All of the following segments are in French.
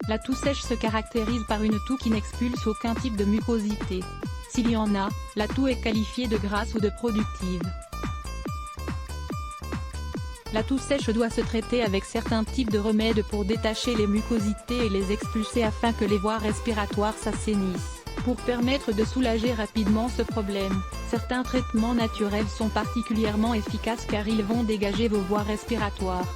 La toux sèche se caractérise par une toux qui n'expulse aucun type de mucosité. S'il y en a, la toux est qualifiée de grasse ou de productive. La toux sèche doit se traiter avec certains types de remèdes pour détacher les mucosités et les expulser afin que les voies respiratoires s'assainissent. Pour permettre de soulager rapidement ce problème, certains traitements naturels sont particulièrement efficaces car ils vont dégager vos voies respiratoires.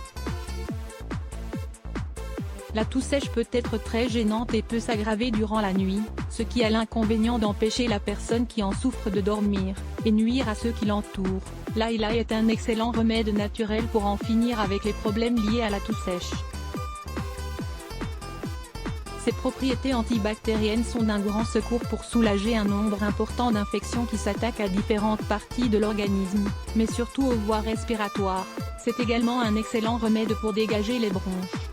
La toux sèche peut être très gênante et peut s'aggraver durant la nuit, ce qui a l'inconvénient d'empêcher la personne qui en souffre de dormir, et nuire à ceux qui l'entourent. L'ail est un excellent remède naturel pour en finir avec les problèmes liés à la toux sèche. Ses propriétés antibactériennes sont d'un grand secours pour soulager un nombre important d'infections qui s'attaquent à différentes parties de l'organisme, mais surtout aux voies respiratoires. C'est également un excellent remède pour dégager les bronches.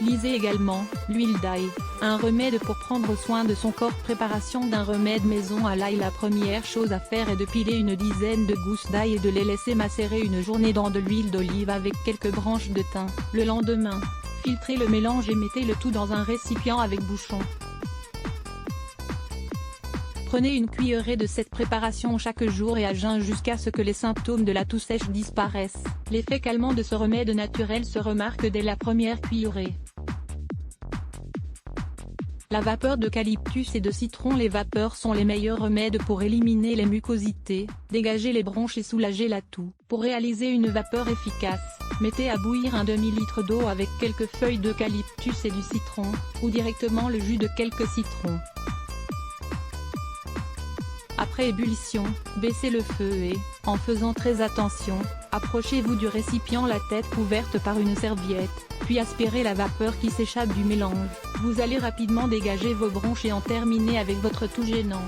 Lisez également l'huile d'ail, un remède pour prendre soin de son corps. Préparation d'un remède maison à l'ail. La première chose à faire est de piler une dizaine de gousses d'ail et de les laisser macérer une journée dans de l'huile d'olive avec quelques branches de thym. Le lendemain, filtrez le mélange et mettez le tout dans un récipient avec bouchon. Prenez une cuillerée de cette préparation chaque jour et à jeun jusqu'à ce que les symptômes de la toux sèche disparaissent. L'effet calmant de ce remède naturel se remarque dès la première cuillerée. La vapeur d'eucalyptus et de citron. Les vapeurs sont les meilleurs remèdes pour éliminer les mucosités, dégager les bronches et soulager la toux. Pour réaliser une vapeur efficace, mettez à bouillir un demi-litre d'eau avec quelques feuilles d'eucalyptus et du citron, ou directement le jus de quelques citrons. Après ébullition, baissez le feu et, en faisant très attention, approchez-vous du récipient la tête couverte par une serviette, puis aspirez la vapeur qui s'échappe du mélange. Vous allez rapidement dégager vos bronches et en terminer avec votre toux gênante.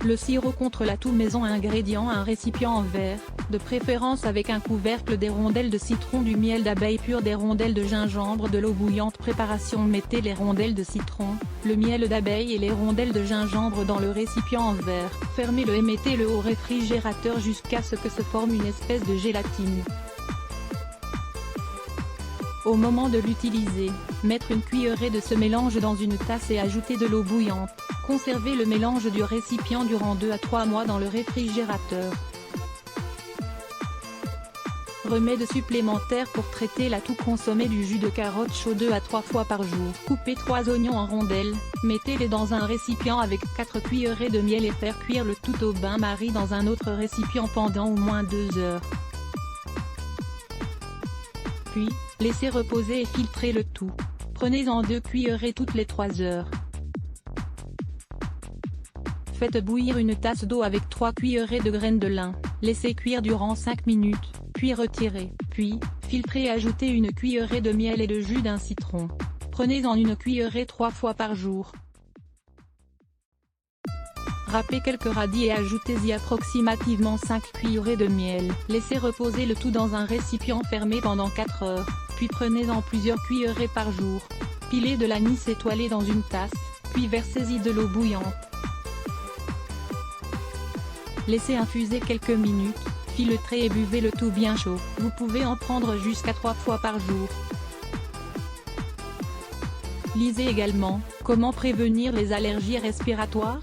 Le sirop contre la toux maison. Ingrédients: un récipient en verre, de préférence avec un couvercle, des rondelles de citron, du miel d'abeille pur, des rondelles de gingembre, de l'eau bouillante. Préparation: mettez les rondelles de citron, le miel d'abeille et les rondelles de gingembre dans le récipient en verre. Fermez-le et mettez-le au réfrigérateur jusqu'à ce que se forme une espèce de gélatine. Au moment de l'utiliser, mettre une cuillerée de ce mélange dans une tasse et ajouter de l'eau bouillante. Conservez le mélange du récipient durant 2 à 3 mois dans le réfrigérateur. Remède supplémentaire pour traiter la toux. Consommez du jus de carotte chaud 2 à 3 fois par jour. Coupez 3 oignons en rondelles, mettez-les dans un récipient avec 4 cuillerées de miel et faire cuire le tout au bain-marie dans un autre récipient pendant au moins 2 heures. Puis, laissez reposer et filtrez le tout. Prenez-en 2 cuillerées toutes les 3 heures. Faites bouillir une tasse d'eau avec 3 cuillerées de graines de lin, laissez cuire durant 5 minutes, puis retirez. Puis, filtrez et ajoutez une cuillerée de miel et de jus d'un citron. Prenez-en une cuillerée 3 fois par jour. Râpez quelques radis et ajoutez-y approximativement 5 cuillerées de miel. Laissez reposer le tout dans un récipient fermé pendant 4 heures, puis prenez-en plusieurs cuillerées par jour. Pilez de l'anis étoilé dans une tasse, puis versez-y de l'eau bouillante. Laissez infuser quelques minutes, filetrez et buvez le tout bien chaud. Vous pouvez en prendre jusqu'à 3 fois par jour. Lisez également, comment prévenir les allergies respiratoires?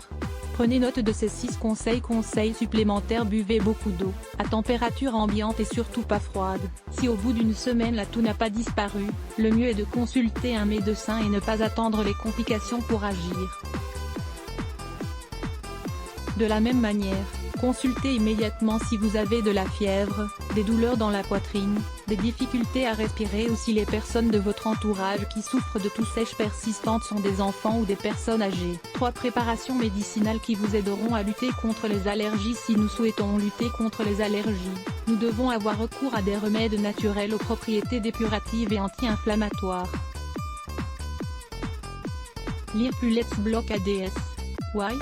Prenez note de ces 6 conseils supplémentaires. Buvez beaucoup d'eau, à température ambiante et surtout pas froide. Si au bout d'une semaine la toux n'a pas disparu, le mieux est de consulter un médecin et ne pas attendre les complications pour agir. De la même manière, consultez immédiatement si vous avez de la fièvre, des douleurs dans la poitrine, des difficultés à respirer ou si les personnes de votre entourage qui souffrent de toux sèche persistante sont des enfants ou des personnes âgées. 3 préparations médicinales qui vous aideront à lutter contre les allergies. Si nous souhaitons lutter contre les allergies, nous devons avoir recours à des remèdes naturels aux propriétés dépuratives et anti-inflammatoires. Lire plus Let's Block ADS. Why?